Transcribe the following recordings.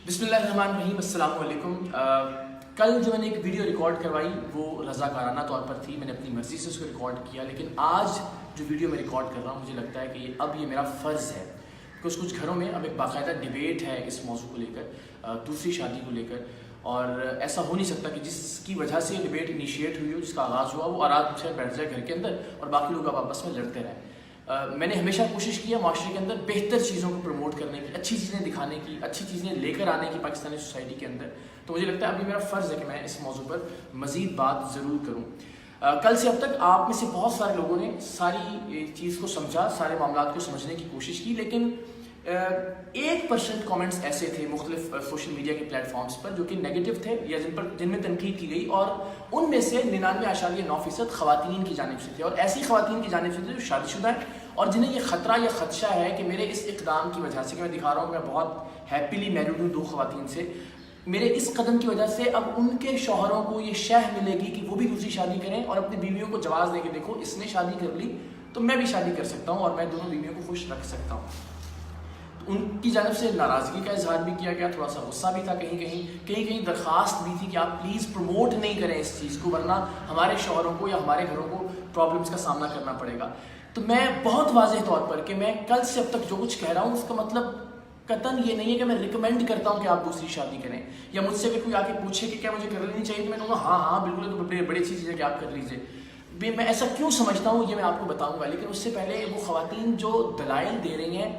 बिस्मिल्लाहिर्रहमानिर्रहीम, अस्सलाम वालेकुम। कल जो मैंने एक वीडियो रिकॉर्ड करवाई वो रज़ाकाराना तौर पर थी, मैंने अपनी मर्ज़ी से उसको रिकॉर्ड किया। लेकिन आज जो वीडियो मैं रिकॉर्ड कर रहा हूँ मुझे लगता है कि ये मेरा फ़र्ज़ है, कुछ घरों में अब एक बाकायदा डिबेट है इस मौजू को लेकर, दूसरी शादी को लेकर। और ऐसा हो नहीं सकता कि जिसकी वजह से डिबेट इनिशिएट हुई हो, जिसका आगाज़ हुआ, वो आराम से बैठ जाए घर के अंदर और बाकी लोग अब आपस में लड़ते रहें। मैंने हमेशा कोशिश की है माशरे के अंदर बेहतर चीज़ों को प्रमोट करने की, अच्छी चीज़ें दिखाने की, अच्छी चीज़ें लेकर आने की पाकिस्तानी सोसाइटी के अंदर। तो मुझे लगता है अभी मेरा फ़र्ज़ है कि मैं इस मौजू पर मज़ीद बात ज़रूर करूँ। कल से अब तक आप में से बहुत सारे लोगों ने सारी चीज़ को समझा, सारे मामलात को समझने की कोशिश की, लेकिन 1% कमेंट्स ऐसे थे मुख्तलिफ सोशल मीडिया के प्लेटफॉर्म्स पर जो कि नेगेटिव थे या जिनमें तनकीद की गई, और उनमें से 99.9% ख़वातीन की जानिब से थे, और ऐसी ख़वातीन की जानिब से थे जो शादीशुदा हैं और जिन्हें ये ख़तरा या ख़दशा है कि मेरे इस इक़दाम की वजह से, कि मैं दिखा रहा हूँ कि मैं बहुत हैप्पीली मैरिड हूँ 2 ख़वातीन से, मेरे इस कदम की वजह से अब उनके शौहरों को ये शह मिलेगी कि वो भी दूसरी शादी करें और अपनी बीवियों को जवाब दें कि देखो इसने शादी कर ली तो मैं भी शादी कर सकता हूँ और मैं दोनों बीवियों को खुश रख सकता हूँ। उनकी जानब से नाराज़गी का इजहार भी किया गया, थोड़ा सा गुस्सा भी था, कहीं दरख्वास्त भी थी कि आप प्लीज़ प्रमोट नहीं करें इस चीज़ को, वरना हमारे शौहरों को या हमारे घरों को प्रॉब्लम्स का सामना करना पड़ेगा। तो मैं बहुत वाज़ेह तौर पर कि मैं कल से अब तक जो कुछ कह रहा हूँ उसका मतलब कतन ये नहीं है कि मैं रिकमेंड करता हूँ कि आप दूसरी शादी करें, या मुझसे अगर कोई आके पूछे कि क्या मुझे कर लेनी चाहिए तो मैं कहूँगा हाँ बिल्कुल, तो बड़ी अच्छी चीज़ है कि आप कर लीजिए। मैं ऐसा क्यों समझता हूँ ये मैं आपको बताऊँगा, लेकिन उससे पहले वो ख़वातीन जो दलाइल दे रही हैं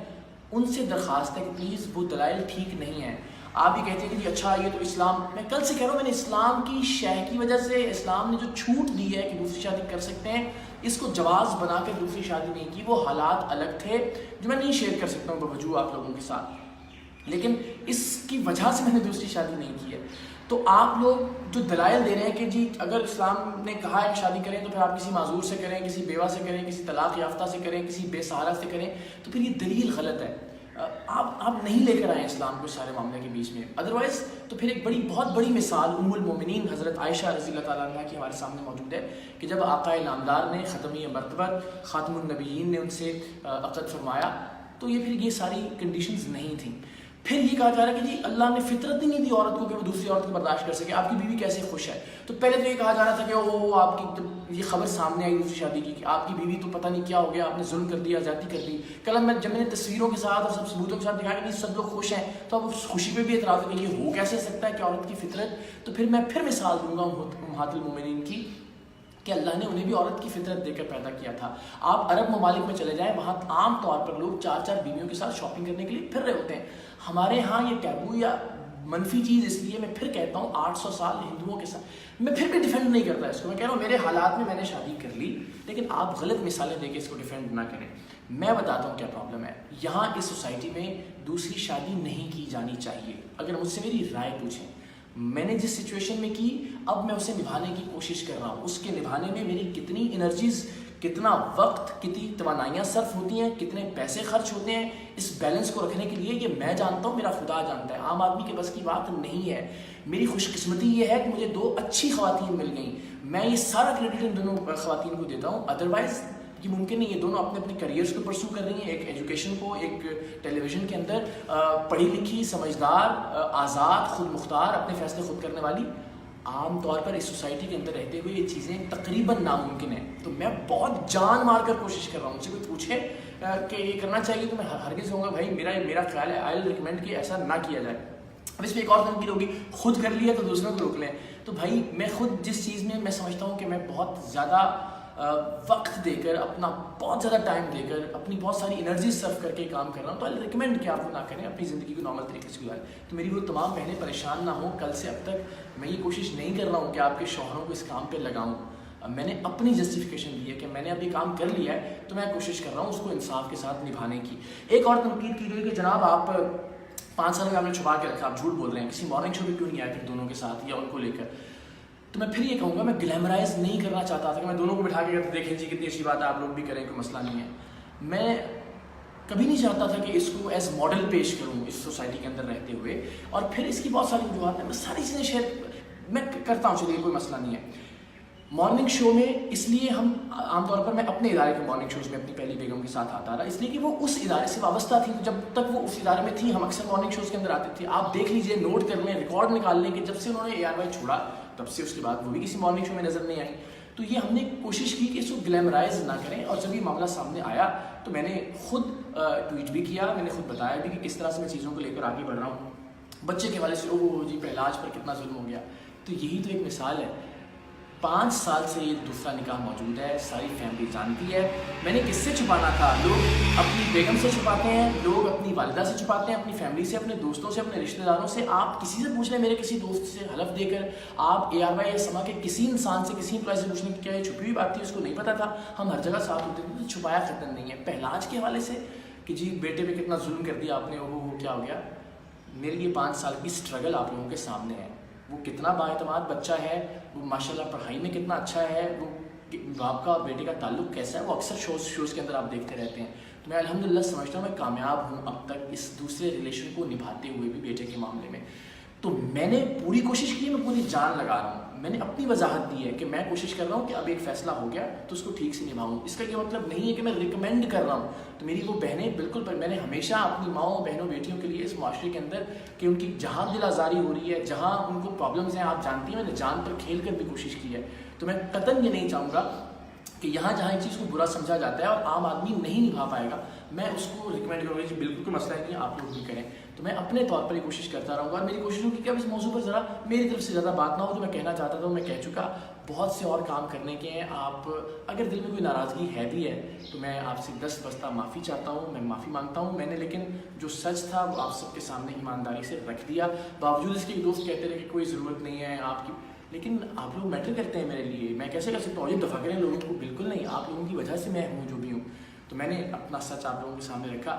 उनसे दरख्वास्त है कि प्लीज़ वो दलाइल ठीक नहीं है। आप ये कहते हैं कि जी अच्छा ये तो इस्लाम, मैं कल से कह रहा हूँ मैंने इस्लाम की शह की वजह से, इस्लाम ने जो छूट दी है कि दूसरी शादी कर सकते हैं, इसको जवाज़ बना कर दूसरी शादी नहीं की। वो हालात अलग थे जो मैं नहीं शेयर कर सकता हूँ बवजूद आप लोगों के साथ, लेकिन इसकी वजह से मैंने दूसरी शादी नहीं की है। तो आप लोग जो दलाइल दे रहे हैं कि जी अगर इस्लाम ने कहा है कि शादी करें तो फिर आप किसी माजूर से करें, किसी बेवा से करें, किसी तलाक याफ्ता से करें, किसी बेसहारा से करें, तो फिर ये दलील गलत है। आप नहीं लेकर आए इस्लाम को सारे मामले के बीच में। अदरवाइज़ तो फिर एक बहुत बड़ी मिसाल उम्मुल मोमिनीन हज़रत आयशा रज़ी अल्लाह ताला अन्हा की हमारे सामने मौजूद है कि जब आक़ाए नामदार ने ख़तमी मरतबत ख़ातमुन नबिय्यीन ने उनसे अक़द फरमाया तो ये सारी कंडीशंस नहीं थी। फिर ये कहा जा रहा है कि जी अल्लाह ने फितरत ही नहीं दी औरत को कि वो दूसरी औरत को बर्दाश्त कर सके, आपकी बीवी कैसे खुश है। तो पहले तो ये कहा जा रहा था कि ओ आपकी ये खबर सामने आई दूसरी शादी की कि आपकी बीवी तो पता नहीं क्या हो गया, आपने जुल्म कर दिया, ज़्यादती कर दी। कल जब मैंने तस्वीरों के साथ और सब सबूतों के साथ दिखाया कि नहीं सब लोग खुश हैं, तो अब उस खुशी पे भी एतराज़ है कि ये हो कैसे सकता है कि औरत की फितरत। तो फिर मैं फिर मिसाल दूंगा उम्महातुल मोमिनीन की कि अल्लाह ने उन्हें भी औरत की फितरत देकर पैदा किया था। आप अरब ममालिक में चले जाएं, वहाँ आम तौर पर लोग 4-4 बीवियों के साथ शॉपिंग करने के लिए फिर रहे होते हैं। हमारे यहाँ ये टैबू या मनफी चीज़, इसलिए मैं फिर कहता हूँ 800 साल हिंदुओं के साथ, मैं फिर भी डिफेंड नहीं करता इसको। मैं कह रहा हूँ मेरे हालात में मैंने शादी कर ली, लेकिन आप गलत मिसालें देके इसको डिफेंड ना करें। मैं बताता हूँ क्या प्रॉब्लम है। यहाँ इस सोसाइटी में दूसरी शादी नहीं की जानी चाहिए। अगर मुझसे मेरी राय पूछें, मैंने जिस सिचुएशन में की अब मैं उसे निभाने की कोशिश कर रहा हूँ। उसके निभाने में मेरी कितनी एनर्जीज, कितना वक्त, कितनी तवानाइयाँ सर्फ होती हैं, कितने पैसे खर्च होते हैं, इस बैलेंस को रखने के लिए ये मैं जानता हूँ, मेरा खुदा जानता है। आम आदमी के बस की बात नहीं है। मेरी खुशकिस्मती ये है कि मुझे 2 अच्छी ख़वातीन मिल गई। मैं ये सारा क्रेडिट इन दोनों ख़वातीन को देता हूँ। अदरवाइज़ कि मुमकिन नहीं, ये दोनों अपने अपने करियर्स को परसू कर रही हैं, एक एजुकेशन को, एक टेलीविज़न के अंदर पढ़ी लिखी, समझदार, आज़ाद, खुद मुख्तार, अपने फ़ैसले खुद करने वाली। आम तौर पर इस सोसाइटी के अंदर रहते हुए ये चीज़ें तकरीबन नामुमकिन है। तो मैं बहुत जान मार कर कोशिश कर रहा हूँ। मुझसे कोई पूछे कि ये करना चाहिए तो मैं हरगिज़ कहूँगा भाई मेरा ख्याल है, आई विल रिकमेंड कि ऐसा ना किया जाए। अब इसमें एक और तनकीद होगी, खुद कर लिया तो दूसरों को रोक लें। तो भाई मैं खुद जिस चीज़ में मैं समझता हूँ कि मैं बहुत ज़्यादा वक्त देकर, अपना बहुत ज़्यादा टाइम देकर, अपनी बहुत सारी एनर्जी सर्व करके काम कर रहा हूँ, तो आई रिकमेंड कि आप ना करें, अपनी ज़िंदगी को नॉर्मल तरीके से गुजारें। तो मेरी वो तमाम बहनें परेशान ना हो। कल से अब तक मैं ये कोशिश नहीं कर रहा हूँ कि आपके शौहरों को इस काम पर लगाऊँ। मैंने अपनी जस्टिफिकेशन दी है कि मैंने अभी काम कर लिया है, तो मैं कोशिश कर रहा हूँ उसको इंसाफ के साथ निभाने की। एक और तनकीद की गई कि जनाब आप 5 साल में आपने छुपा के रखा, आप झूठ बोल रहे हैं, किसी मॉर्निंग शो भी क्यों नहीं आए थे दोनों के साथ या उनको लेकर। तो मैं फिर ये कहूँगा, मैं ग्लैमराइज नहीं करना चाहता था कि मैं दोनों को बिठा के कहता देखें जी कितनी अच्छी बात है, आप लोग भी करें, कोई मसला नहीं है। मैं कभी नहीं चाहता था कि इसको एज मॉडल पेश करूँ इस सोसाइटी के अंदर रहते हुए, और फिर इसकी बहुत सारी वजूहत हैं। मैं सारी चीज़ें शेयर मैं करता हूँ, चलिए कोई मसला नहीं है। मॉर्निंग शो में इसलिए हम आमतौर पर, मैं अपने इदारे के मॉर्निंग शोज़ में अपनी पहली बेगम के साथ आता रहा, इसलिए कि वो उस इदारे से वाबस्ता थी। तो जब तक वो उस इदारे में थी हम अक्सर मॉर्निंग शोज़ के अंदर आते थे। आप देख लीजिए, नोट कर लें, रिकॉर्ड निकाल लें कि जब से उन्होंने ARY छोड़ा तब से उसके बाद वो भी किसी मॉर्निंग शो में नज़र नहीं आई। तो ये हमने कोशिश की कि इसको ग्लैमराइज ना करें, और जब ये मामला सामने आया तो मैंने खुद ट्वीट भी किया, मैंने खुद बताया भी कि किस तरह से मैं चीज़ों को लेकर आगे बढ़ रहा हूँ। बच्चे के हवाले से ओह जी पहलाज पर कितना जुल्म हो गया, तो यही तो एक मिसाल है। 5 साल से ये दूसरा निकाह मौजूद है, सारी फैमिली जानती है। मैंने किससे छुपाना था? लोग अपनी बेगम से छुपाते हैं, लोग अपनी वालिदा से छुपाते हैं, अपनी फैमिली से, अपने दोस्तों से, अपने रिश्तेदारों से। आप किसी से पूछ लें, मेरे किसी दोस्त से हलफ देकर, आप ARY या समा के किसी इंसान से, किसी एम्प्लॉय से पूछने की क्या ये छुपी हुई बात थी, उसको नहीं पता था। हम हर जगह साथ होते थे, तो छुपाया खतन नहीं है। पहलाज के हवाले से कि जी बेटे पे कितना जुल्म कर दिया आपने, वो क्या हो गया, मेरे लिए 5 साल की स्ट्रगल आप लोगों के सामने है। वो कितना बाएतमाद बच्चा है, वो माशाल्लाह पढ़ाई में कितना अच्छा है, वो बाप का बेटे का ताल्लुक कैसा है, वो अक्सर शोज़ के अंदर आप देखते रहते हैं। तो मैं अल्हम्दुलिल्लाह समझता हूँ मैं कामयाब हूँ अब तक इस दूसरे रिलेशन को निभाते हुए भी बेटे के मामले में। तो मैंने पूरी कोशिश की, मैं पूरी जान लगा रहा हूँ। मैंने अपनी वजाहत दी है कि मैं कोशिश कर रहा हूँ कि अब एक फ़ैसला हो गया तो उसको ठीक से निभाऊँ। इसका ये मतलब नहीं है कि मैं रिकमेंड कर रहा हूँ। तो मेरी वो बहनें बिल्कुल, पर मैंने हमेशा अपनी माओ बहनों बेटियों के लिए इस माशरे के अंदर कि उनकी जहाँ दिल आज़ारी हो रही है, जहाँ उनको प्रॉब्लम्स हैं, आप जानती हैं, मैंने जान पर खेल कर भी कोशिश की है। तो मैं कतई ये नहीं चाहूँगा कि यहाँ जहाँ एक चीज़ को बुरा समझा जाता है और आम आदमी नहीं निभा पाएगा, मैं उसको रिकमेंड करूँगा कि बिल्कुल कोई मसला नहीं है, आप लोग भी करें। तो मैं अपने तौर पर ही कोशिश करता रहूँगा, और मेरी कोशिश होगी कि अब इस मौजू पर ज़रा मेरी तरफ से ज़्यादा बात ना हो। जो मैं कहना चाहता था मैं कह चुका, बहुत से और काम करने के हैं। आप अगर दिल में कोई नाराज़गी है भी है तो मैं आपसे 10 बस्ता माफ़ी चाहता हूँ, मैं माफ़ी मांगता हूँ। मैंने लेकिन जो सच था वो आप सबके सामने ईमानदारी से रख दिया। बावजूद इसके दोस्त कहते रहे कि कोई ज़रूरत नहीं है आपकी, लेकिन आप लोग मैटर करते हैं मेरे लिए, मैं कैसे कर सकता हूँ? ये दफ़ा करें लोगों को, बिल्कुल नहीं, आप लोगों की वजह से मैं हूँ जो भी हूँ। तो मैंने अपना सच आप लोगों के सामने रखा।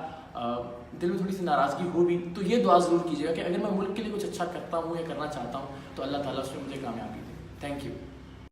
दिल में थोड़ी सी नाराज़गी हो भी तो ये दुआ ज़रूर कीजिएगा कि अगर मैं मुल्क के लिए कुछ अच्छा करता हूँ या करना चाहता हूँ तो अल्लाह ताला उसमें मुझे कामयाबी दे। Thank you.